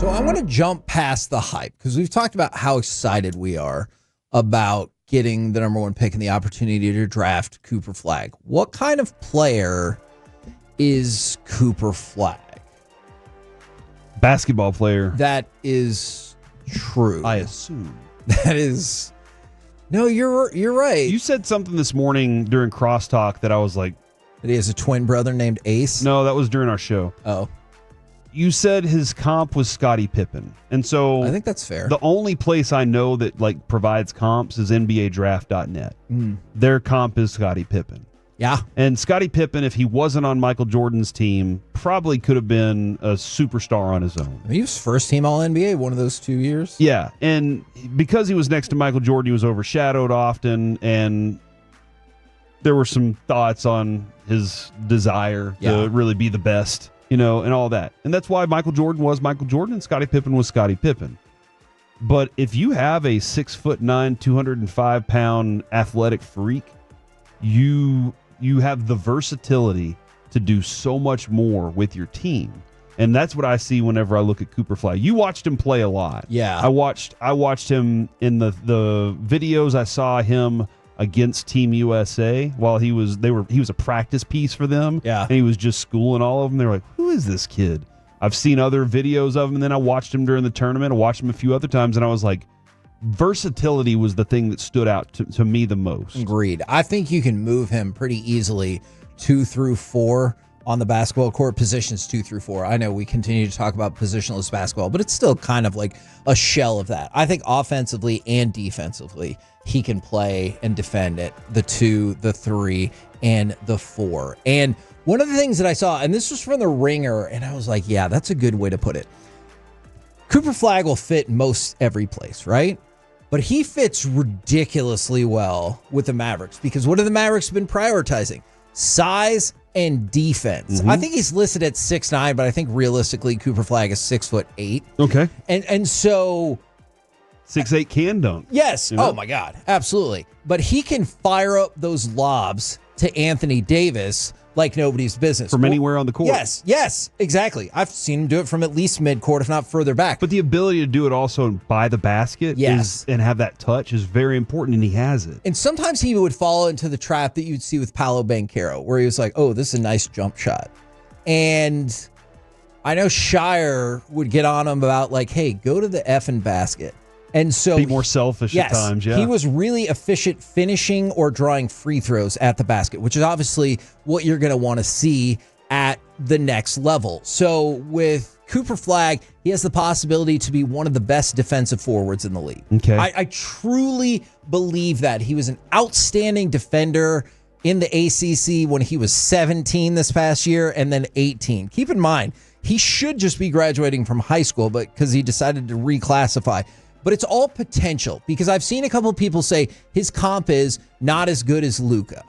So I want to jump past the hype because we've talked about how excited we are about getting the number one pick and the opportunity to draft Cooper Flagg. What kind of player is Cooper Flagg? Basketball player. That is true. I assume. That is. No, you're right. You said something this morning during crosstalk that I was like, that he has a twin brother named Ace? No, that was during our show. Oh. You said his comp was Scottie Pippen. And so I think that's fair. The only place I know that like provides comps is NBADraft.net. Their comp is Scottie Pippen. Yeah. And Scottie Pippen, if he wasn't on Michael Jordan's team, probably could have been a superstar on his own. He was first team All-NBA one of those 2 years. Yeah. And because he was next to Michael Jordan, he was overshadowed often. And there were some thoughts on his desire to really be the best, you know, and all that. And that's why Michael Jordan was Michael Jordan and Scottie Pippen was Scottie Pippen. But if you have a 6'9", 205-pound athletic freak, you have the versatility to do so much more with your team. And that's what I see whenever I look at Cooper Flagg. You watched him play a lot. Yeah. I watched him in the videos. I saw him against Team USA while he was a practice piece for them. Yeah. And he was just schooling all of them. They were like, who is this kid? I've seen other videos of him, and then I watched him during the tournament. I watched him a few other times, and I was like, versatility was the thing that stood out to me the most. Agreed. I think you can move him pretty easily 2 through 4 on the basketball court, positions 2 through 4. I know we continue to talk about positionless basketball, but it's still kind of like a shell of that. I think offensively and defensively, he can play and defend at the 2, the 3, and the 4. And one of the things that I saw, and this was from The Ringer, and I was like, yeah, that's a good way to put it. Cooper Flagg will fit most every place, right? But he fits ridiculously well with the Mavericks because what have the Mavericks been prioritizing? Size and defense. I think he's listed at 6'9", but I think realistically Cooper Flagg is 6'8". Okay. And so 6'8" can dunk. yes. You know? Oh my God. Absolutely. But he can fire up those lobs to Anthony Davis like nobody's business. From anywhere on the court. Yes, exactly. I've seen him do it from at least midcourt, if not further back. But the ability to do it also by the basket and have that touch is very important, and he has it. And sometimes he would fall into the trap that you'd see with Paolo Banchero, where he was like, oh, this is a nice jump shot. And I know Shire would get on him about like, hey, go to the effing basket. And so be more selfish at times, he was really efficient finishing or drawing free throws at the basket, which is obviously what you're going to want to see at the next level. So with Cooper Flagg, he has the possibility to be one of the best defensive forwards in the league. Okay. I truly believe that. He was an outstanding defender in the ACC when he was 17 this past year and then 18. Keep in mind, he should just be graduating from high school, but because he decided to reclassify. But it's all potential because I've seen a couple of people say his comp is not as good as Luka.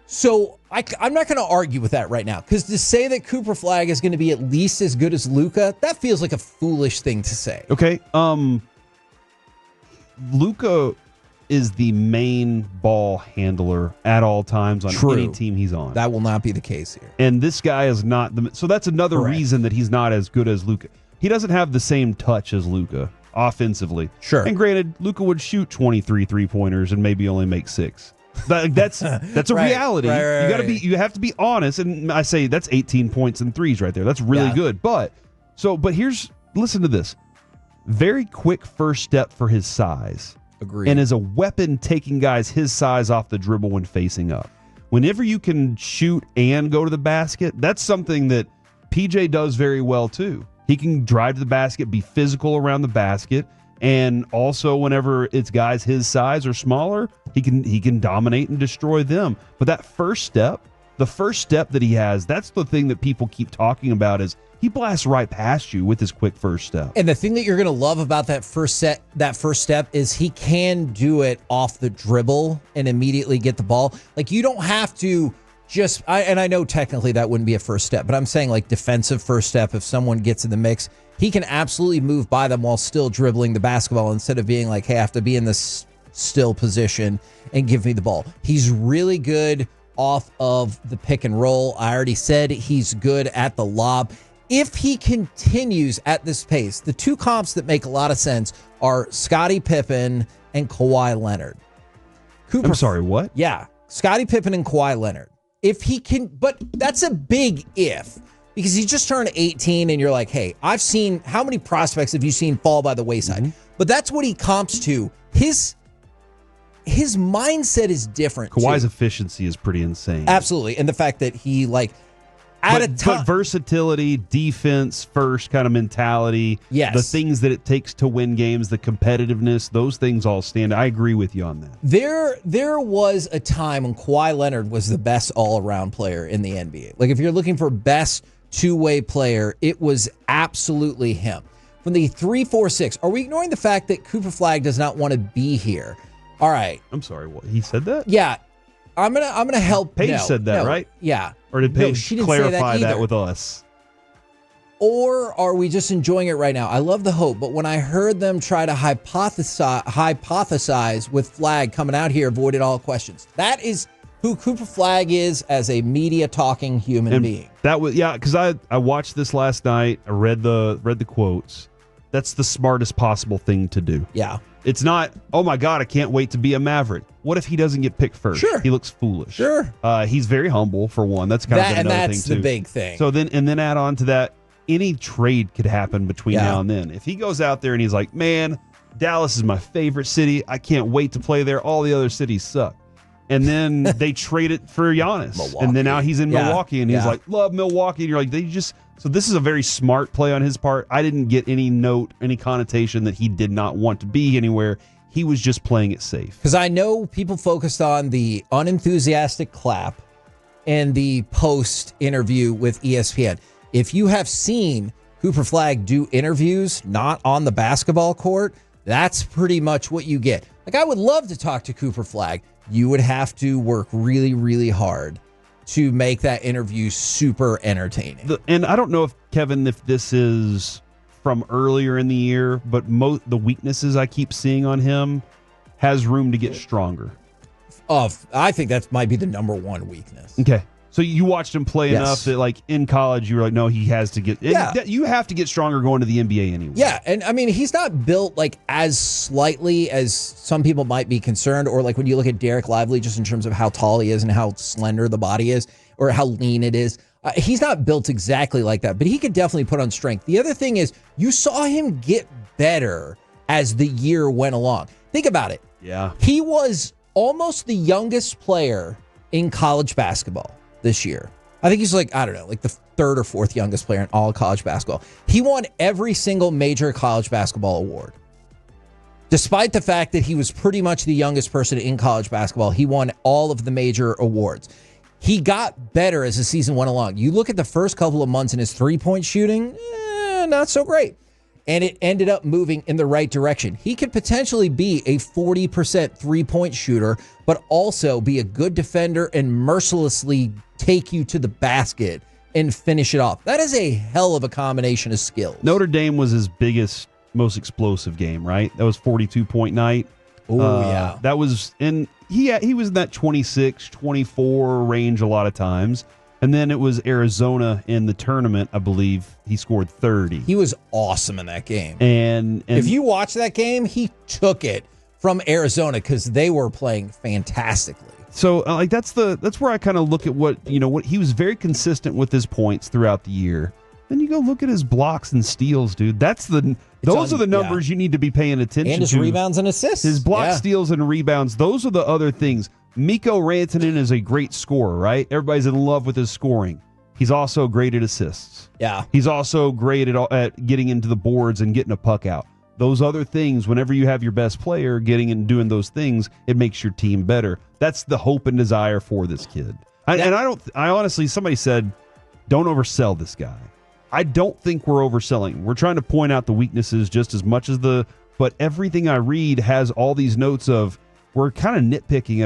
So I'm not going to argue with that right now because to say that Cooper Flagg is going to be at least as good as Luka, that feels like a foolish thing to say. Okay. Luka is the main ball handler at all times on any team he's on. That will not be the case here. And this guy is not so that's another reason that he's not as good as Luka. He doesn't have the same touch as Luka offensively. Sure. And granted, Luka would shoot 23 3-pointers and maybe only make 6. That's a reality. You have to be honest. And I say that's 18 points and threes right there. That's really good. But listen to this. Very quick first step for his size. Agreed. And is a weapon taking guys his size off the dribble when facing up. Whenever you can shoot and go to the basket, that's something that PJ does very well too. He can drive to the basket, be physical around the basket, and also whenever it's guys his size or smaller, he can dominate and destroy them. But that first step, the first step that he has, that's the thing that people keep talking about is he blasts right past you with his quick first step. And the thing that you're going to love about that first step is he can do it off the dribble and immediately get the ball. Like you don't have to I know technically that wouldn't be a first step, but I'm saying like defensive first step. If someone gets in the mix, he can absolutely move by them while still dribbling the basketball instead of being like, hey, I have to be in this still position and give me the ball. He's really good off of the pick and roll. I already said he's good at the lob. If he continues at this pace, the two comps that make a lot of sense are Scottie Pippen and Kawhi Leonard. I'm sorry, what? Yeah, Scottie Pippen and Kawhi Leonard. If he can, but that's a big if, because he just turned 18 and you're like, hey, I've seen, how many prospects have you seen fall by the wayside? Mm-hmm. But that's what he comps to. His mindset is different. Kawhi's efficiency is pretty insane. Absolutely. And the fact that he but versatility, defense first kind of mentality, yes, the things that it takes to win games, the competitiveness, those things all stand. I agree with you on that. There was a time when Kawhi Leonard was the best all-around player in the NBA. Like, if you're looking for best two-way player, it was absolutely him. From the 3-4-6, are we ignoring the fact that Cooper Flagg does not want to be here? All right. I'm sorry, what? He said that? Yeah. I'm gonna help. Paige said that, right? Yeah. Or did Paige clarify that with us? Or are we just enjoying it right now? I love the hope, but when I heard them try to hypothesize with Flagg coming out here, avoided all questions. That is who Cooper Flagg is as a media talking human being. That was because I watched this last night. I read the quotes. That's the smartest possible thing to do. Yeah. It's not, oh my God, I can't wait to be a Maverick. What if he doesn't get picked first? Sure. He looks foolish. Sure. He's very humble, for one. That's kind of another thing, too. And that's the big thing. So then add on to that, any trade could happen between now and then. If he goes out there and he's like, man, Dallas is my favorite city. I can't wait to play there. All the other cities suck. And then they trade it for Giannis. Milwaukee. And then now he's in Milwaukee, and he's like, love Milwaukee. And you're like, so this is a very smart play on his part. I didn't get any note, any connotation that he did not want to be anywhere. He was just playing it safe. Because I know people focused on the unenthusiastic clap and the post interview with ESPN. If you have seen Cooper Flagg do interviews not on the basketball court, that's pretty much what you get. Like, I would love to talk to Cooper Flagg. You would have to work really, really hard to make that interview super entertaining. And I don't know if, Kevin, if this is from earlier in the year, but the weaknesses I keep seeing on him has room to get stronger. I think that might be the number one weakness. Okay. So you watched him play enough that, like, in college, you were like, no, he has to get... Yeah. You have to get stronger going to the NBA anyway. Yeah, and I mean, he's not built, like, as slightly as some people might be concerned, or, like, when you look at Derek Lively, just in terms of how tall he is and how slender the body is, or how lean it is. He's not built exactly like that, but he could definitely put on strength. The other thing is, you saw him get better as the year went along. Think about it. Yeah. He was almost the youngest player in college basketball this year. I think he's like, I don't know, like the third or fourth youngest player in all college basketball. He won every single major college basketball award. Despite the fact that he was pretty much the youngest person in college basketball, he won all of the major awards. He got better as the season went along. You look at the first couple of months in his three-point shooting, not so great. And it ended up moving in the right direction. He could potentially be a 40% three-point shooter, but also be a good defender and mercilessly take you to the basket and finish it off. That is a hell of a combination of skills. Notre Dame was his biggest, most explosive game, right? That was 42-point night. Oh, yeah. That was in... He was in that 26, 24 range a lot of times. And then it was Arizona in the tournament, I believe. He scored 30. He was awesome in that game. And if you watch that game, he took it from Arizona because they were playing fantastically. So like that's where I kind of look at what he was very consistent with his points throughout the year. Then you go look at his blocks and steals, dude. Those are the numbers you need to be paying attention to. And his rebounds and assists. His block, steals, and rebounds. Those are the other things. Mikko Rantanen is a great scorer, right? Everybody's in love with his scoring. He's also great at assists. Yeah. He's also great at getting into the boards and getting a puck out. Those other things, whenever you have your best player getting and doing those things, it makes your team better. That's the hope and desire for this kid. I honestly, somebody said, don't oversell this guy. I don't think we're overselling. We're trying to point out the weaknesses just as much as but everything I read has all these notes of we're kind of nitpicking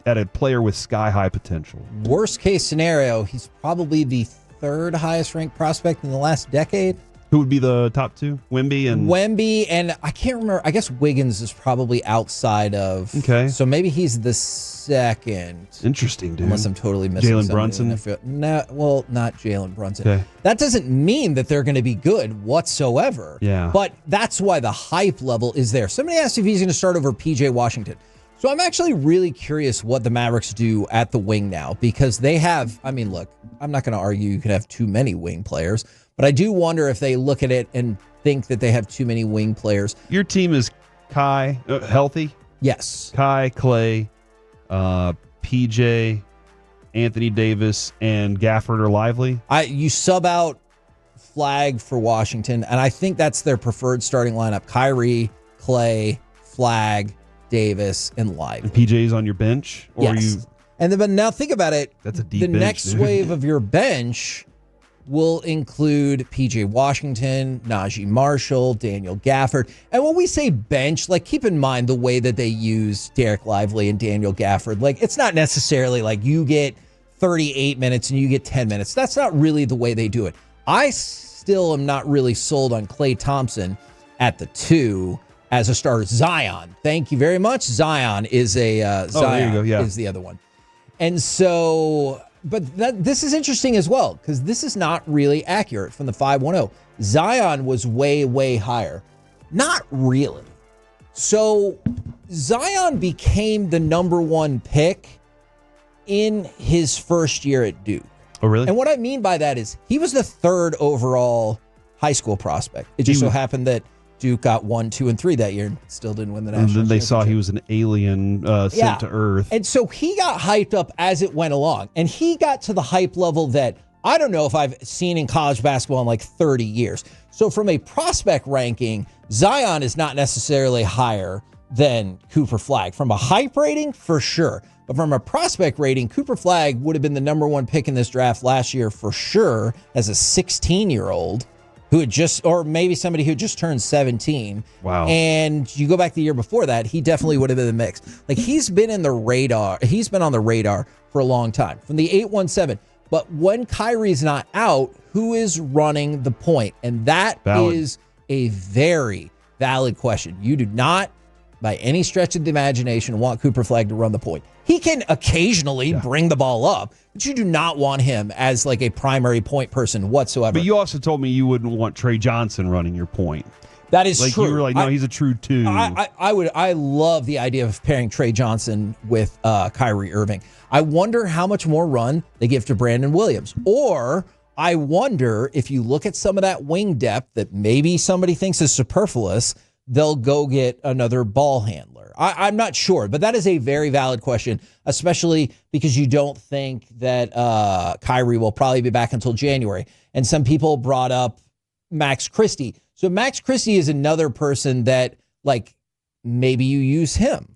at a player with sky high potential. Worst case scenario, he's probably the third highest ranked prospect in the last decade. Who would be the top two? Wemby and I can't remember. I guess Wiggins is probably outside of. Okay. So maybe he's the second. Interesting, dude. Unless I'm totally missing Jalen Brunson? No, well, not Jalen Brunson. Okay. That doesn't mean that they're going to be good whatsoever. Yeah. But that's why the hype level is there. Somebody asked if he's going to start over PJ Washington. So I'm actually really curious what the Mavericks do at the wing now, because they have, I mean, look, I'm not going to argue you could have too many wing players, but I do wonder if they look at it and think that they have too many wing players. Your team is Kai, healthy? Yes. Kai, Clay, PJ, Anthony Davis, and Gafford are lively? You sub out Flagg for Washington, and I think that's their preferred starting lineup. Kyrie, Clay, Flagg, Davis, and Lively. And PJ's on your bench? Or yes. But now think about it. That's a deep The bench, next dude. wave of your bench will include PJ Washington, Najee Marshall, Daniel Gafford. And when we say bench, like, keep in mind the way that they use Derek Lively and Daniel Gafford. Like, it's not necessarily like you get 38 minutes and you get 10 minutes. That's not really the way they do it. I still am not really sold on Klay Thompson at the 2 as a starter. Zion, thank you very much. Zion is there you go. Yeah. is the other one. And so, but this is interesting as well, because this is not really accurate from the 510. Zion was way, way higher. Not really. So Zion became the number 1 pick in his first year at Duke. Oh, really? And what I mean by that is he was the 3rd overall high school prospect. It just so happened that Duke got 1, 2, and 3 that year and still didn't win the national championship. And then they saw championship. he was an alien sent to Earth. And so he got hyped up as it went along. And he got to the hype level that I don't know if I've seen in college basketball in like 30 years. So from a prospect ranking, Zion is not necessarily higher than Cooper Flagg. From a hype rating, for sure. But from a prospect rating, Cooper Flagg would have been the number 1 pick in this draft last year for sure as a 16-year-old. Who had just, or maybe somebody who just turned 17. Wow. And you go back the year before that, he definitely would have been in the mix. Like, he's been on the radar for a long time from the 817. But when Kyrie's not out, who is running the point? And that is a very valid question. You do not, by any stretch of the imagination, want Cooper Flagg to run the point. He can occasionally bring the ball up, but you do not want him as like a primary point person whatsoever. But you also told me you wouldn't want Trey Johnson running your point. That is like true. You were like, no, he's a true 2. I love the idea of pairing Trey Johnson with Kyrie Irving. I wonder how much more run they give to Brandon Williams. Or I wonder if you look at some of that wing depth that maybe somebody thinks is superfluous, they'll go get another ball handler. I'm not sure, but that is a very valid question, especially because you don't think that Kyrie will probably be back until January. And some people brought up Max Christie. So Max Christie is another person that, like, maybe you use him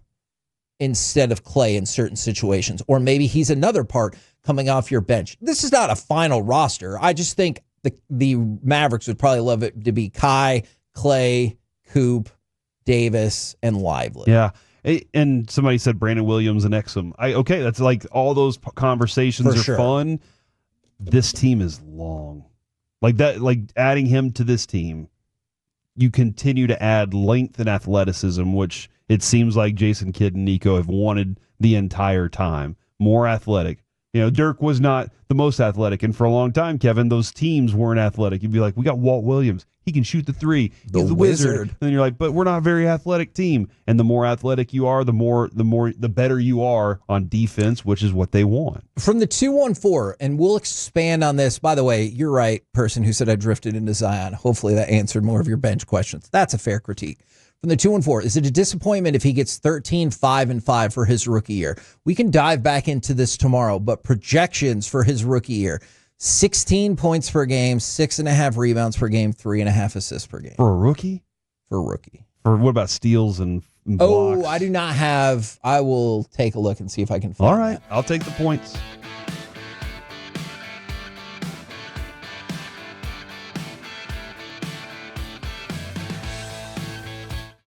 instead of Clay in certain situations, or maybe he's another part coming off your bench. This is not a final roster. I just think the Mavericks would probably love it to be Kai, Clay, Coop, Davis, and Lively. Yeah. And somebody said Brandon Williams and Exum. Okay, that's like all those conversations are fun. This team is long. Like that, like adding him to this team, you continue to add length and athleticism, which it seems like Jason Kidd and Nico have wanted the entire time. More athletic. You know, Dirk was not the most athletic, and for a long time, Kevin, those teams weren't athletic. You'd be like, we got Walt Williams. He can shoot the 3. He's the wizard. And then you're like, but we're not a very athletic team. And the more athletic you are, the better you are on defense, which is what they want. From the 214, and we'll expand on this. By the way, you're right, person who said I drifted into Zion. Hopefully that answered more of your bench questions. That's a fair critique. From the 214, is it a disappointment if he gets 13, 5, and 5 for his rookie year? We can dive back into this tomorrow, but projections for his rookie year: 16 points per game, 6.5 rebounds per game, 3.5 assists per game. For a rookie? For a rookie. For what about steals and blocks? I do not have. I will take a look and see if I can find All right, that. I'll take the points.